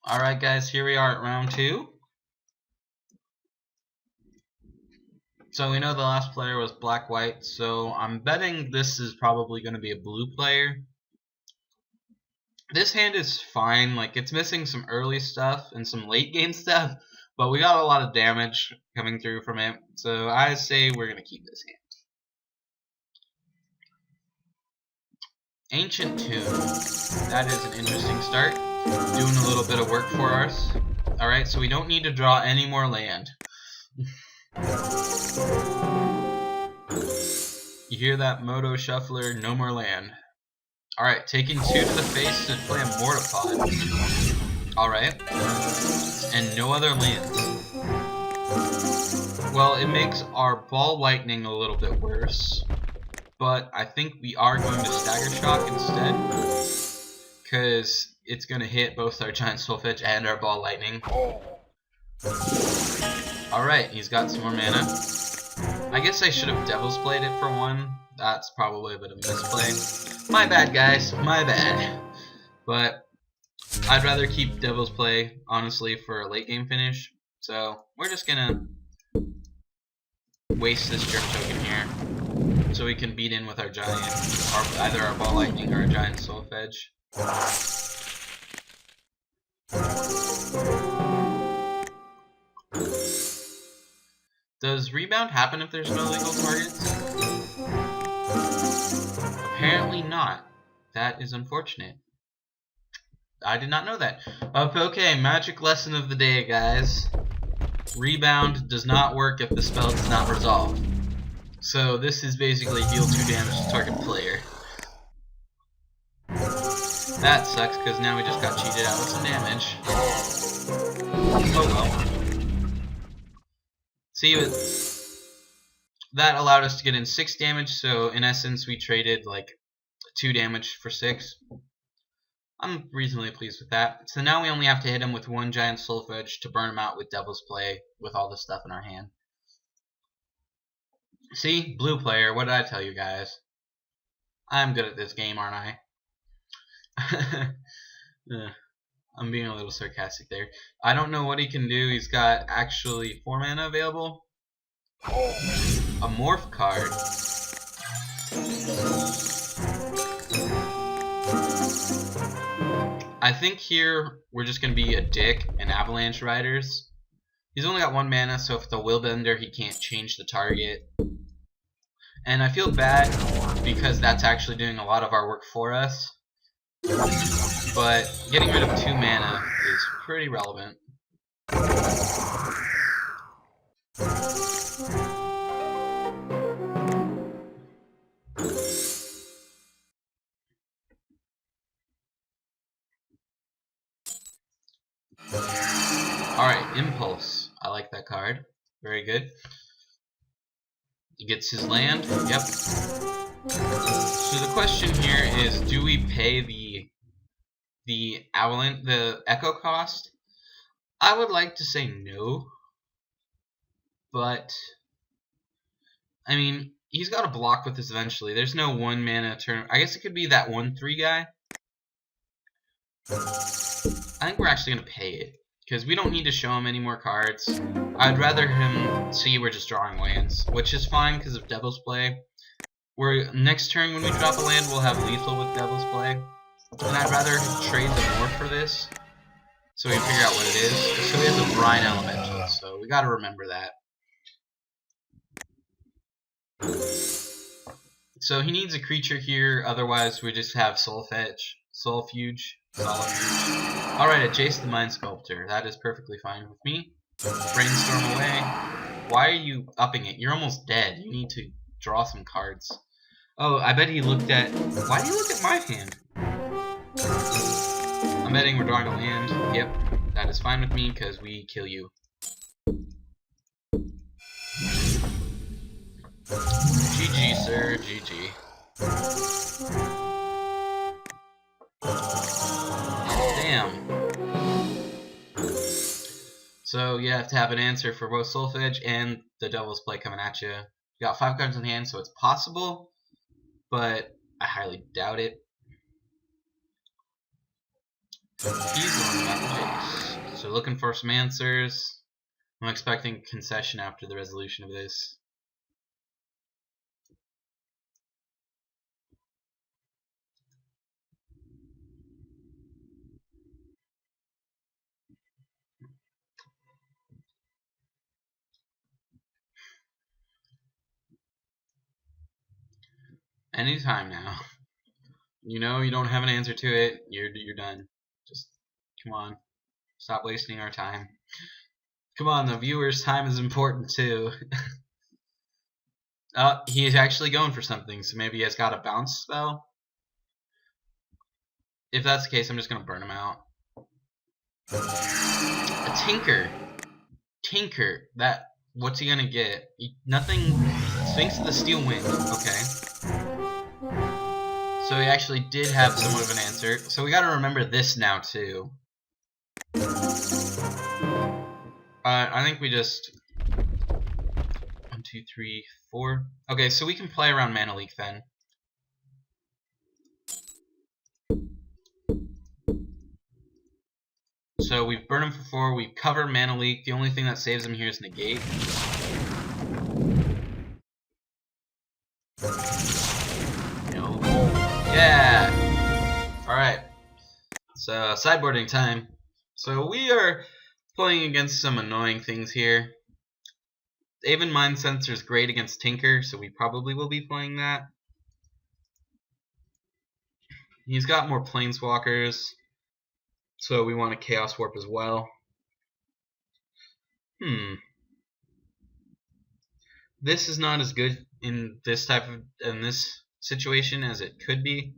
Alright guys, here we are at round 2. So we know the last player was black-white, so I'm betting this is probably going to be a blue player. This hand is fine, like it's missing some early stuff and some late game stuff, but we got a lot of damage coming through from it, so I say we're going to keep this hand. Ancient Tomb. That is an interesting start. Doing a little bit of work for us. Alright, so we don't need to draw any more land. You hear that, Moto Shuffler? No more land. Alright, taking 2 to the face to play a Mortipod. Alright. And no other lands. Well, it makes our ball lightning a little bit worse. But I think we are going to Stagger Shock instead. Because it's going to hit both our Giant Soulfetch and our ball lightning. Alright, he's got some more mana. I guess I should have Devil's Played it for 1. That's probably a bit of a misplay. My bad, guys. My bad. But I'd rather keep Devil's Play, honestly, for a late game finish. So we're just going to waste this Germ Token here. So we can beat in with our Giant. Or either our Ball Lightning or our Giant Soulfetch. Does rebound happen if there's no legal targets? Apparently not. That is unfortunate. I did not know that. Okay, magic lesson of the day, guys. Rebound does not work if the spell does not resolve. So this is basically deal 2 damage to target player. That sucks because now we just got cheated out with some damage. Oh well. See, that allowed us to get in 6 damage, so in essence we traded like 2 damage for 6. I'm reasonably pleased with that. So now we only have to hit him with 1 Giant Soulfetch to burn him out with Devil's Play with all the stuff in our hand. See? Blue player, what did I tell you guys? I'm good at this game, aren't I? I'm being a little sarcastic there. I don't know what he can do. He's got actually 4 mana available. A morph card. I think here we're just going to be a dick and Avalanche Riders. He's only got 1 mana, so if it's a Willbender, he can't change the target. And I feel bad because that's actually doing a lot of our work for us. But getting rid of 2 mana is pretty relevant. Alright, Impulse. I like that card. Very good. He gets his land. Yep. So the question here is, do we pay the echo cost? I would like to say no. But I mean, he's got to block with this eventually. There's no 1 mana turn. I guess it could be that 1/3 guy. I think we're actually going to pay it. Because we don't need to show him any more cards. I'd rather him see we're just drawing lands, which is fine because of Devil's Play. Next turn when we drop a land, we'll have lethal with Devil's Play. And I'd rather trade the morph for this, so we can figure out what it is. So he has a Brine Elemental, so we gotta remember that. So he needs a creature here, otherwise we just have Soulfetch, Soulfuge. Alright, a Jace the Mind Sculptor. That is perfectly fine with me. Brainstorm away. Why are you upping it? You're almost dead. You need to draw some cards. Oh, I bet he looked at... Why do you look at my hand? I'm betting we're drawing a land. Yep, that is fine with me because we kill you. GG, sir. GG. So you have to have an answer for both Soulfetch and the Devil's Play coming at you. You got 5 cards in hand, so it's possible, but I highly doubt it. He's the one who got the Jace. So looking for some answers. I'm expecting concession after the resolution of this. Anytime now. You know you don't have an answer to it, you're done. Just come on. Stop wasting our time. Come on, the viewer's time is important too. He's actually going for something, so maybe he has got a bounce spell. If that's the case, I'm just gonna burn him out. A Tinker. Tinker. What's he gonna get? Nothing. Sphinx of the Steel Wind. Okay. So he actually did have somewhat of an answer. So we gotta remember this now too. I think we just 1, 2, 3, 4. Okay, so we can play around Mana Leak then. So we've burned him for 4. We've covered Mana Leak. The only thing that saves him here is Negate. No. Yeah. All right. So sideboarding time. So we are playing against some annoying things here. Aven Mind Sensor is great against Tinker, so we probably will be playing that. He's got more Planeswalkers, so we want a Chaos Warp as well. This is not as good in this situation as it could be.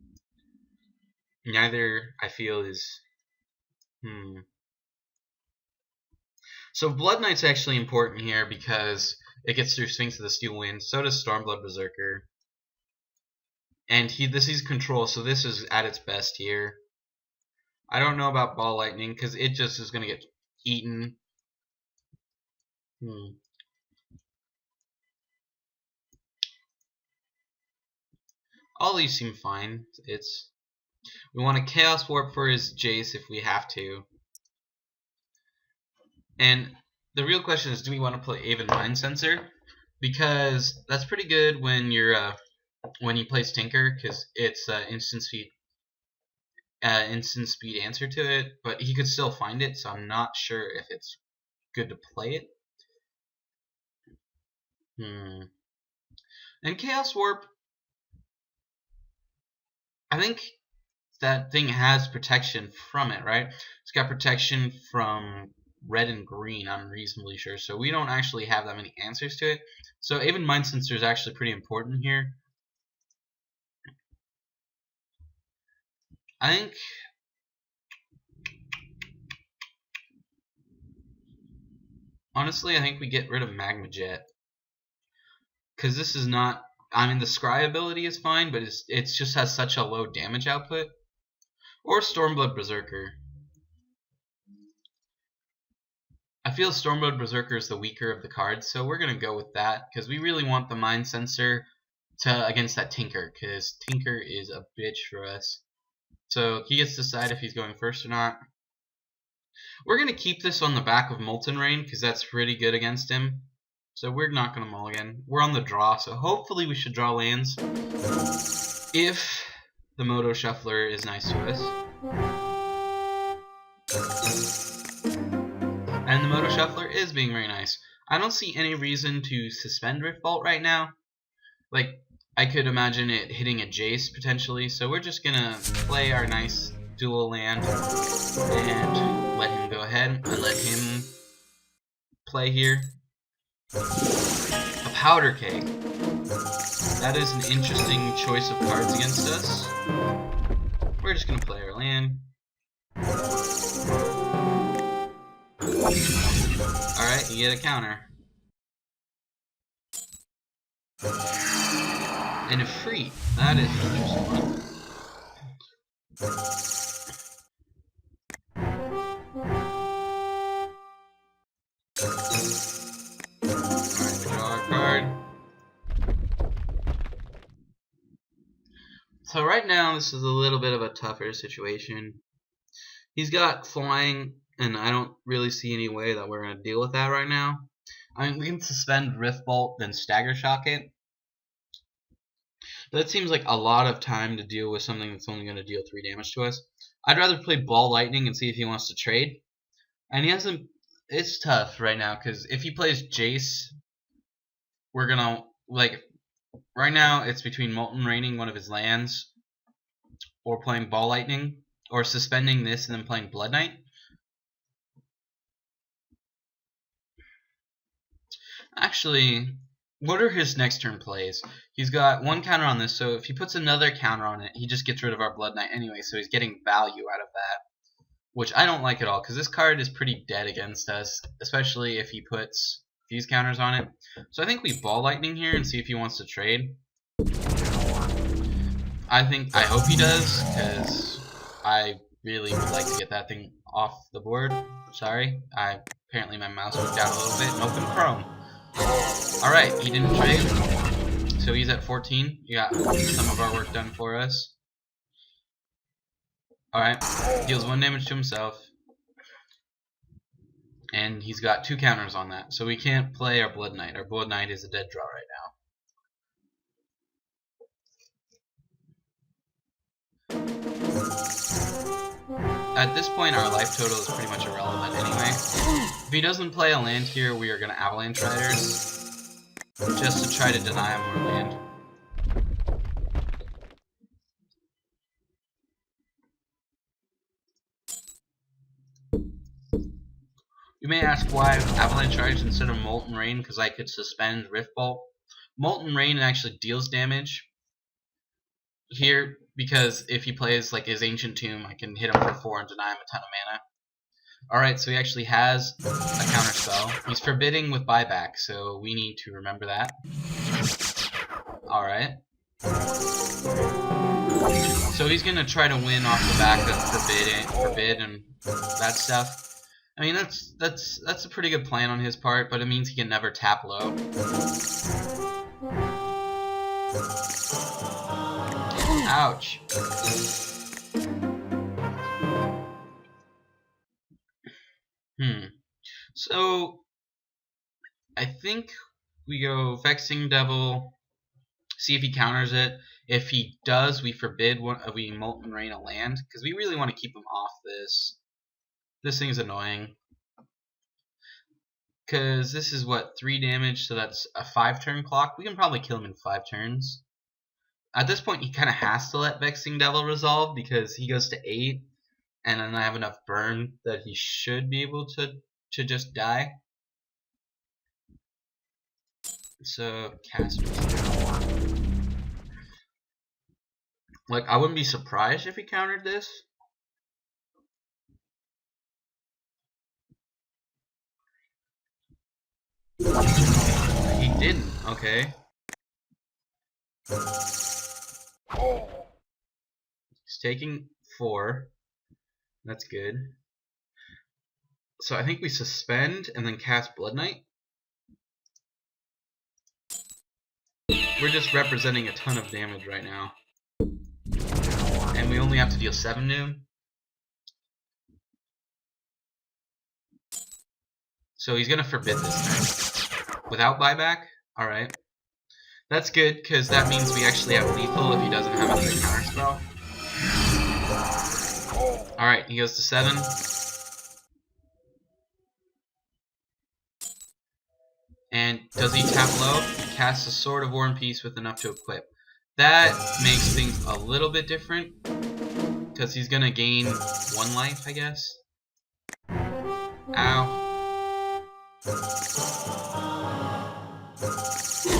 Neither, I feel, is So Blood Knight's actually important here because it gets through Sphinx of the Steel Wind. So does Stormblood Berserker. And this is control, so this is at its best here. I don't know about Ball Lightning because it just is going to get eaten. All these seem fine. We want a Chaos Warp for his Jace if we have to. And the real question is, do we want to play Aven Mind Sensor? Because that's pretty good when he plays Tinker, because it's instant speed answer to it. But he could still find it, so I'm not sure if it's good to play it. And Chaos Warp, I think that thing has protection from it, right? It's got protection from red and green, I'm reasonably sure. So we don't actually have that many answers to it. So Aven Mind Sensor is actually pretty important here. I think honestly, I think we get rid of Magma Jet. Because this is not, I mean, the Scry ability is fine, but it just has such a low damage output. Or Stormblood Berserker. I feel Stormblood Berserker is the weaker of the cards, so we're going to go with that. Because we really want the Mind Sensor against that Tinker. Because Tinker is a bitch for us. So he gets to decide if he's going first or not. We're going to keep this on the back of Molten Rain, because that's pretty good against him. So we're not going to mulligan. We're on the draw, so hopefully we should draw lands. If the Moto Shuffler is nice to us. And the Moto Shuffler is being very nice. I don't see any reason to suspend Rift Vault right now. Like, I could imagine it hitting a Jace potentially, so we're just going to play our nice dual land and let him go ahead and let him play here. A Powder Keg. That is an interesting choice of cards against us. We're just going to play our land. Alright, you get a counter. And a free. That is an interesting one. Alright, we draw our card. So right now, this is a little bit of a tougher situation. He's got flying, and I don't really see any way that we're going to deal with that right now. I mean, we can suspend Rift Bolt, then Stagger Shock it. But that seems like a lot of time to deal with something that's only going to deal 3 damage to us. I'd rather play Ball Lightning and see if he wants to trade. And he hasn't... It's tough right now, because if he plays Jace, we're going to... Like, right now, it's between Molten Raining one of his lands, or playing Ball Lightning, or suspending this and then playing Blood Knight. Actually, what are his next turn plays? He's got 1 counter on this, so if he puts another counter on it, he just gets rid of our Blood Knight anyway, so he's getting value out of that. Which I don't like at all, because this card is pretty dead against us, especially if he puts these counters on it. So I think we Ball Lightning here and see if he wants to trade. I hope he does, because I really would like to get that thing off the board. Sorry, apparently my mouse moved out a little bit and opened Chrome. Alright, he didn't trade, so he's at 14. You got some of our work done for us. Alright, deals 1 damage to himself. And he's got 2 counters on that, so we can't play our Blood Knight. Our Blood Knight is a dead draw right now. At this point, our life total is pretty much irrelevant anyway. If he doesn't play a land here, we are going to Avalanche Riders, just to try to deny him more land. You may ask why Avalanche Riders instead of Molten Rain, because I could suspend Rift Bolt. Molten Rain actually deals damage here, because if he plays like his Ancient Tomb, I can hit him for 4 and deny him a ton of mana. Alright, so he actually has a counter spell. He's forbidding with buyback, so we need to remember that. Alright. So he's gonna try to win off the back of forbid and that stuff. I mean, that's a pretty good plan on his part, but it means he can never tap low. Ouch. So I think we go Vexing Devil, see if he counters it. If he does, we forbid we Molten Rain a land, because we really want to keep him off this. This thing's annoying. Because this is what, 3 damage, so that's a 5-turn clock. We can probably kill him in 5 turns. At this point, he kind of has to let Vexing Devil resolve, because he goes to 8, and then I have enough burn that he should be able to just die. So, cast. Like, I wouldn't be surprised if he countered this. He didn't, okay. He's taking 4. That's good. So I think we suspend and then cast Blood Knight. We're just representing a ton of damage right now. And we only have to deal 7 to him. So he's gonna forbid this turn. Without buyback? Alright. That's good, because that means we actually have lethal if he doesn't have another counterspell. Alright, he goes to 7. And does he tap low? He casts a Sword of War and Peace with enough to equip. That makes things a little bit different, because he's gonna gain 1 life, I guess. Ow.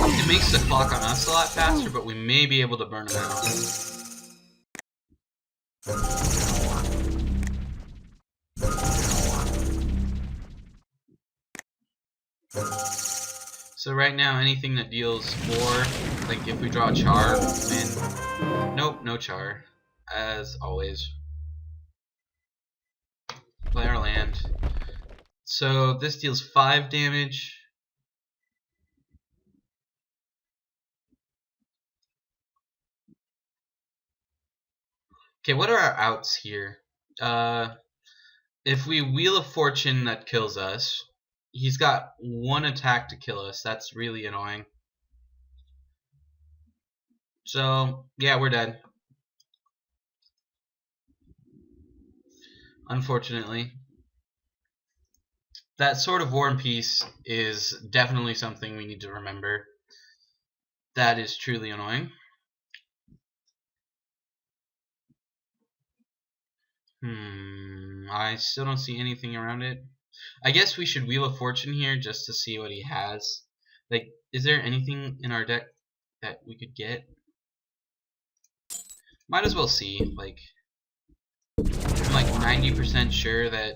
It makes the clock on us a lot faster, but we may be able to burn him out. So right now, anything that deals 4, like if we draw a Char, win. Nope, no Char. As always. Play our land. So this deals 5 damage. Okay, what are our outs here? If we Wheel of Fortune, that kills us. He's got one attack to kill us. That's really annoying. So, yeah, we're dead. Unfortunately. That Sword of War and Peace is definitely something we need to remember. That is truly annoying. I still don't see anything around it. I guess we should Wheel of Fortune here just to see what he has. Like, is there anything in our deck that we could get? Might as well see. Like, I'm like 90% sure that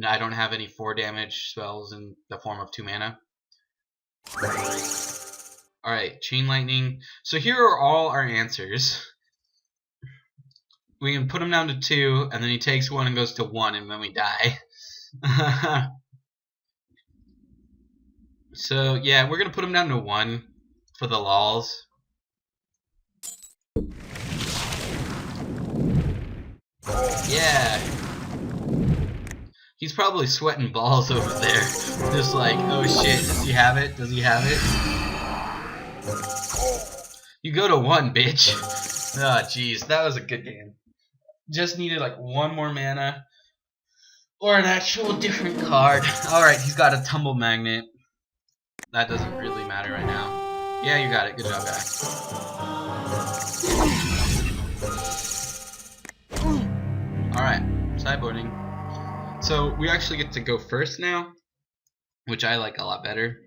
I don't have any 4 damage spells in the form of 2 mana. Alright, Chain Lightning. So here are all our answers. We can put him down to 2, and then he takes 1 and goes to 1, and then we die. So, yeah, we're going to put him down to 1 for the lols. Yeah. He's probably sweating balls over there. Just like, oh shit, does he have it? Does he have it? You go to 1, bitch. Oh, jeez, that was a good game. Just needed like 1 more mana. Or an actual different card. Alright, he's got a Tumble Magnet. That doesn't really matter right now. Yeah, you got it. Good job, guy. Alright, sideboarding. So, we actually get to go first now, which I like a lot better.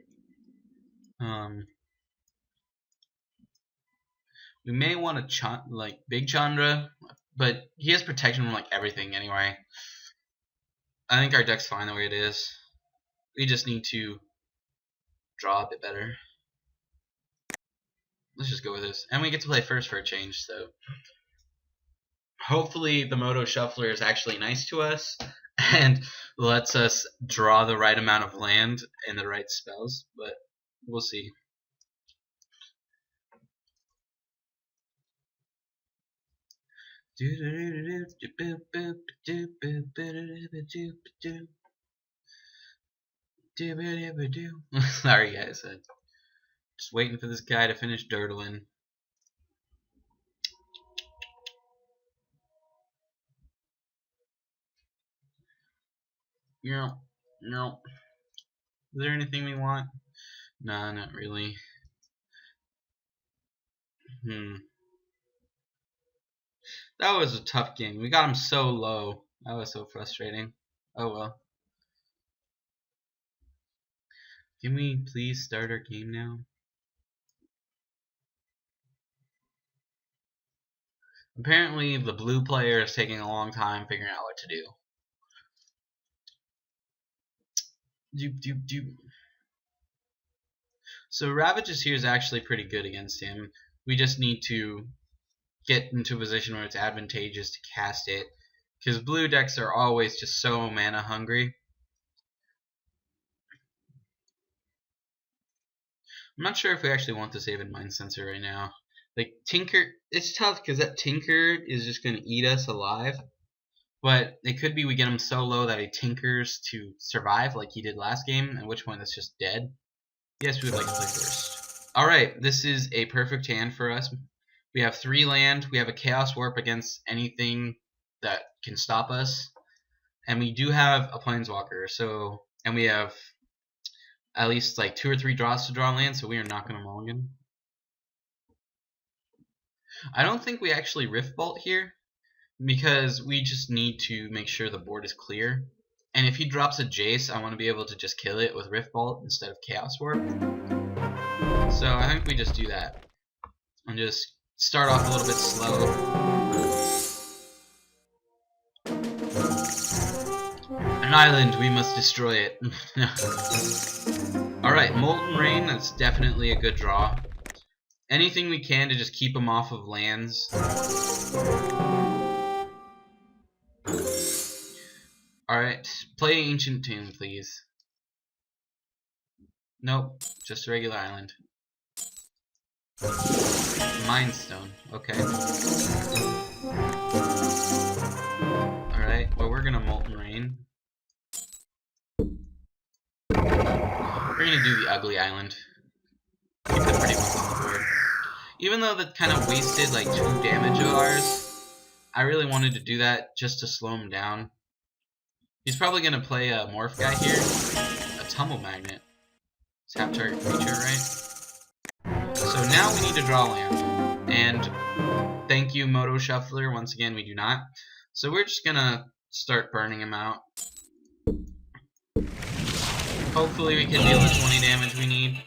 We may want to like Big Chandra, but he has protection from like everything anyway. I think our deck's fine the way it is. We just need to draw a bit better. Let's just go with this. And we get to play first for a change, so hopefully the Moto Shuffler is actually nice to us and lets us draw the right amount of land and the right spells, but we'll see. Sorry guys, just waiting for this guy to finish dirtling. No. Is there anything we want? Nah, not really. That was a tough game. We got him so low. That was so frustrating. Oh well. Can we please start our game now? Apparently the blue player is taking a long time figuring out what to do. So Ravages here is actually pretty good against him. We just need to get into a position where it's advantageous to cast it, because blue decks are always just so mana hungry. I'm not sure if we actually want to save in Mind Sensor right now. Like Tinker, it's tough because that Tinker is just going to eat us alive. But it could be we get him so low that he tinkers to survive like he did last game, at which point that's just dead. Yes, we would like to play first. Alright, this is a perfect hand for us. We have 3 land, we have a Chaos Warp against anything that can stop us. And we do have a Planeswalker, so, and we have at least like 2 or 3 draws to draw land, so we are not going to mulligan. I don't think we actually Rift Bolt here, because we just need to make sure the board is clear. And if he drops a Jace, I want to be able to just kill it with Rift Bolt instead of Chaos Warp. So I think we just do that. And just start off a little bit slow. An island, we must destroy it. Alright, Molten Rain, that's definitely a good draw. Anything we can to just keep him off of lands. Alright, play Ancient Tomb, please. Nope, just a regular island. Mind Stone, okay. Alright, well we're gonna Molten Rain. We're gonna do the ugly island. Keep the pretty ones on the board. Even though that kind of wasted like 2 damage of ours, I really wanted to do that just to slow him down. He's probably gonna play a morph guy here. A tumble magnet. Tap target creature, right? So now we need to draw land. And thank you, Moto Shuffler. Once again, we do not. So we're just gonna start burning him out. Hopefully we can deal the 20 damage we need.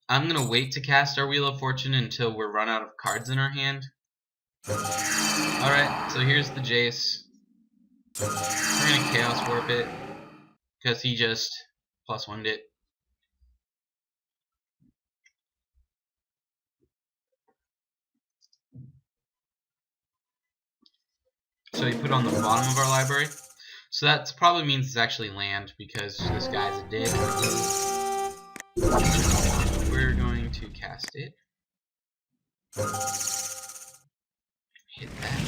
I'm gonna wait to cast our Wheel of Fortune until we're run out of cards in our hand. Alright, so here's the Jace. We're gonna Chaos Warp it, because he just +1'd it. So he put it on the bottom of our library. So that probably means it's actually land, because this guy's a dick. We're going to cast it. Hit that.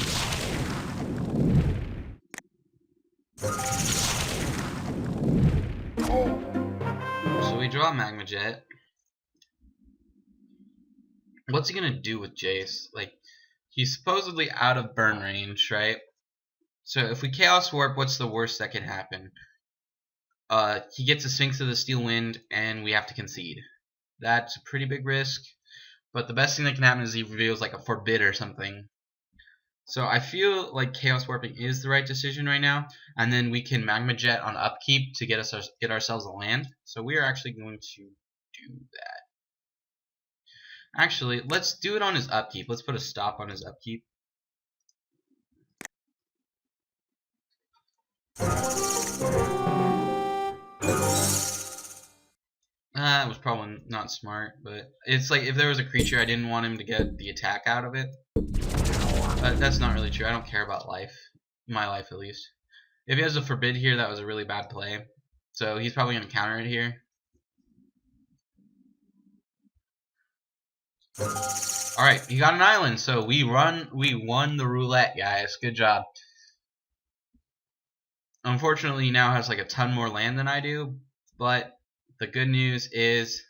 So we draw Magma Jet. What's he gonna do with Jace? Like, he's supposedly out of burn range, right? So if we Chaos Warp, what's the worst that can happen? He gets a Sphinx of the Steel Wind, and we have to concede. That's a pretty big risk. But the best thing that can happen is he reveals like a Forbid or something. So I feel like Chaos Warping is the right decision right now, and then we can Magma Jet on upkeep to get ourselves a land. So we are actually going to do that. Actually, let's do it on his upkeep. Let's put a stop on his upkeep. That was probably not smart, but it's like if there was a creature, I didn't want him to get the attack out of it. But that's not really true. I don't care about life. My life, at least. If he has a Forbid here, that was a really bad play. So he's probably going to counter it here. Alright, he got an island, so we won the roulette, guys. Good job. Unfortunately, he now has like a ton more land than I do, but the good news is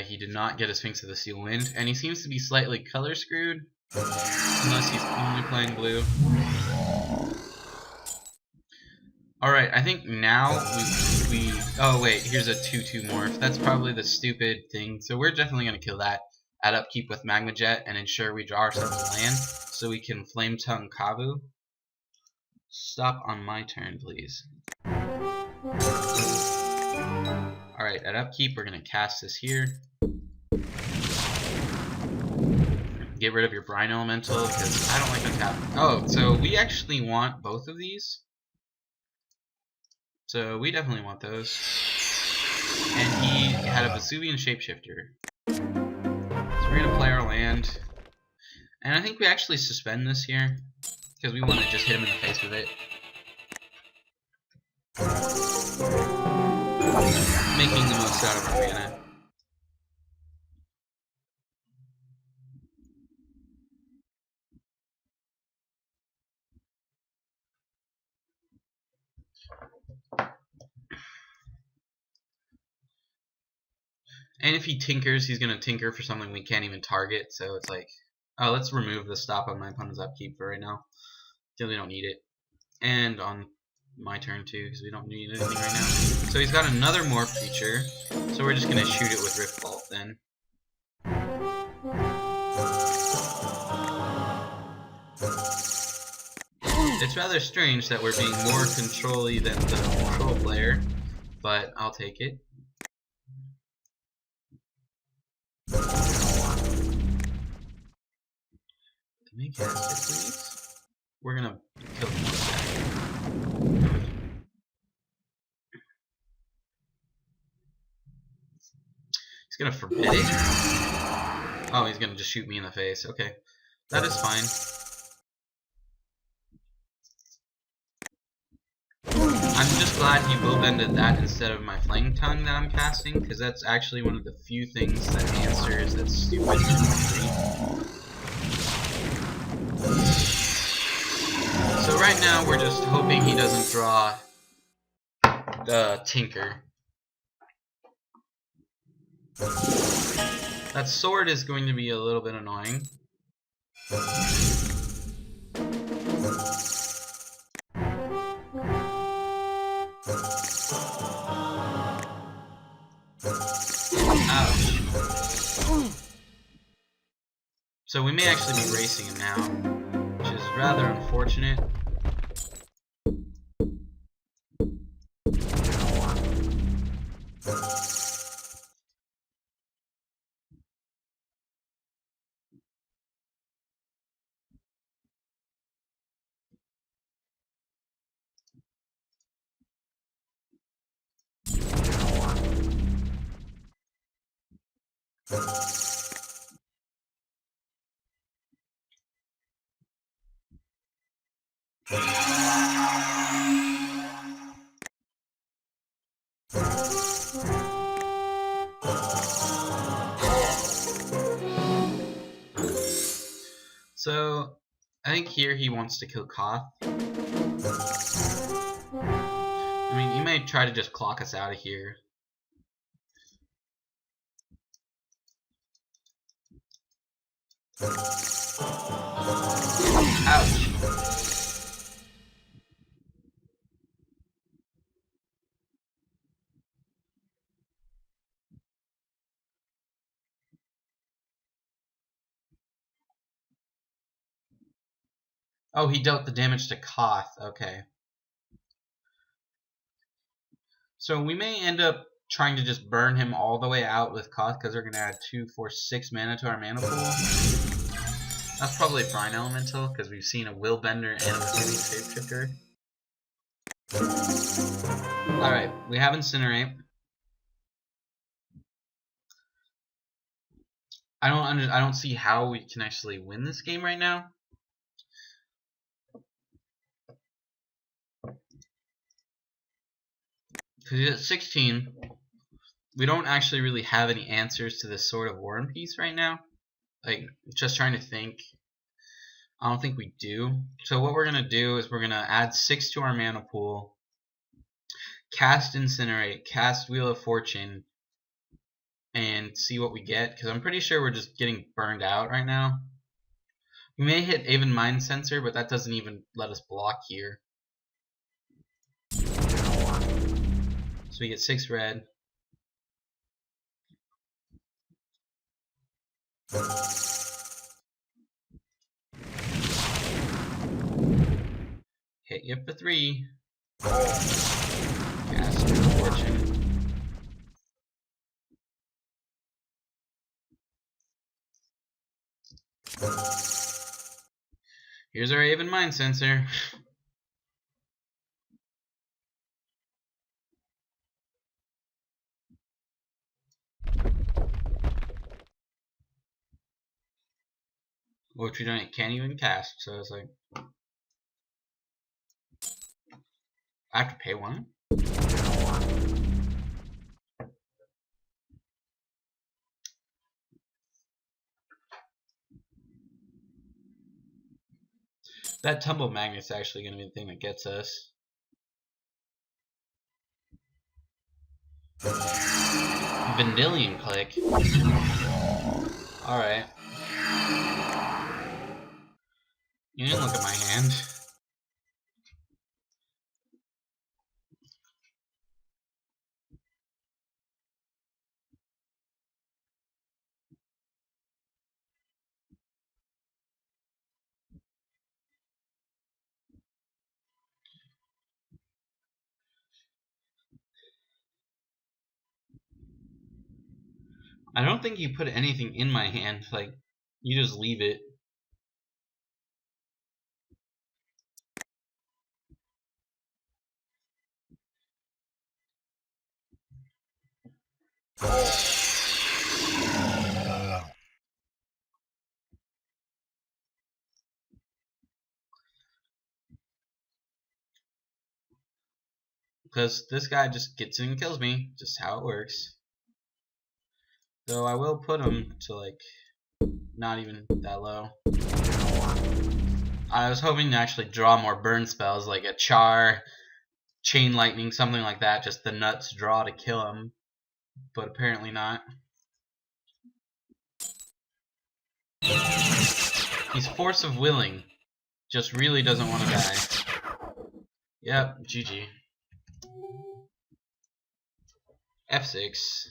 he did not get a Sphinx of the Steel Wind, and he seems to be slightly color screwed, unless he's only playing blue. Alright, I think now we oh wait, here's a 2/2 morph. That's probably the stupid thing. So we're definitely going to kill that at upkeep with Magma Jet and ensure we draw ourselves a land so we can Flame Tongue Kavu. Stop on my turn, please. Alright, at upkeep we're going to cast this here. Get rid of your Brine Elemental because I don't like the tap. Oh, so we actually want both of these. So we definitely want those. And he had a Vesuvian Shapeshifter. So we're going to play our land. And I think we actually suspend this here, because we want to just hit him in the face with it. Making the most out of our mana. And if he tinkers, he's going to tinker for something we can't even target, so it's like, oh, let's remove the stop on my opponent's upkeep for right now, because we don't need it. And on my turn too, because we don't need anything right now. So he's got another morph feature, so we're just going to shoot it with Rift Bolt then. It's rather strange that we're being more control-y than the control player, but I'll take it. Let me cast it, please. We're gonna kill the monster. He's gonna forbid it. Oh, he's gonna just shoot me in the face. Okay, that is fine. I'm just glad he will bended that instead of my Flame Tongue that I'm casting, because that's actually one of the few things that answers that stupid tree. So right now we're just hoping he doesn't draw the Tinker. That sword is going to be a little bit annoying. Ouch. So we may actually be racing him now, which is rather unfortunate. So I think here he wants to kill Koth. I mean, he may try to just clock us out of here. Ouch. Oh, he dealt the damage to Koth. Okay. So we may end up trying to just burn him all the way out with Koth, because we're going to add 2, 4, 6 mana to our mana pool. That's probably fine, Elemental, because we've seen a Willbender and a Heavy Shapeshifter. Alright, we have Incinerate. I don't see how we can actually win this game right now. Because he's at 16. We don't actually really have any answers to this Sword of War and Peace right now. Like, just trying to think. I don't think we do. So what we're going to do is we're going to add 6 to our mana pool. Cast Incinerate, cast Wheel of Fortune, and see what we get. Because I'm pretty sure we're just getting burned out right now. We may hit Aven Mind Sensor, but that doesn't even let us block here. So we get 6 red. Hit you for 3. Cast Fortune. Here's our Aven Mind Sensor. Which we can't even cast, so it's like I have to pay 1. That Tumble Magnet's actually going to be the thing that gets us. Vendilion Click. Alright. You didn't look at my hand. I don't think you put anything in my hand. Like, you just leave it. because this guy just gets in and kills me, just how it works. Though I will put him to like not even that low. I was hoping to actually draw more burn spells like a char, chain lightning, something like that, just the nuts draw to kill him, but apparently not. He's force of willing, just really doesn't want to die. Yep, GG. F6.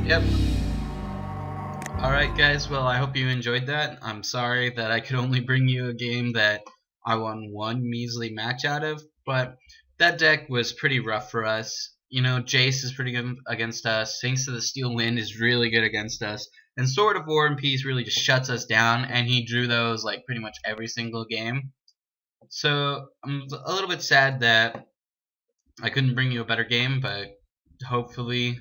Yep. Alright guys, well I hope you enjoyed that. I'm sorry that I could only bring you a game that I won one measly match out of, but that deck was pretty rough for us. You know, Jace is pretty good against us, Sphinx of the Steel Wind is really good against us, and Sword of War and Peace really just shuts us down, and he drew those like pretty much every single game. So I'm a little bit sad that I couldn't bring you a better game, but hopefully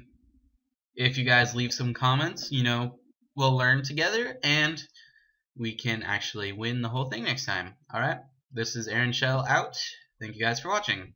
if you guys leave some comments, you know, we'll learn together and we can actually win the whole thing next time. Alright, this is Aaron Shell out. Thank you guys for watching.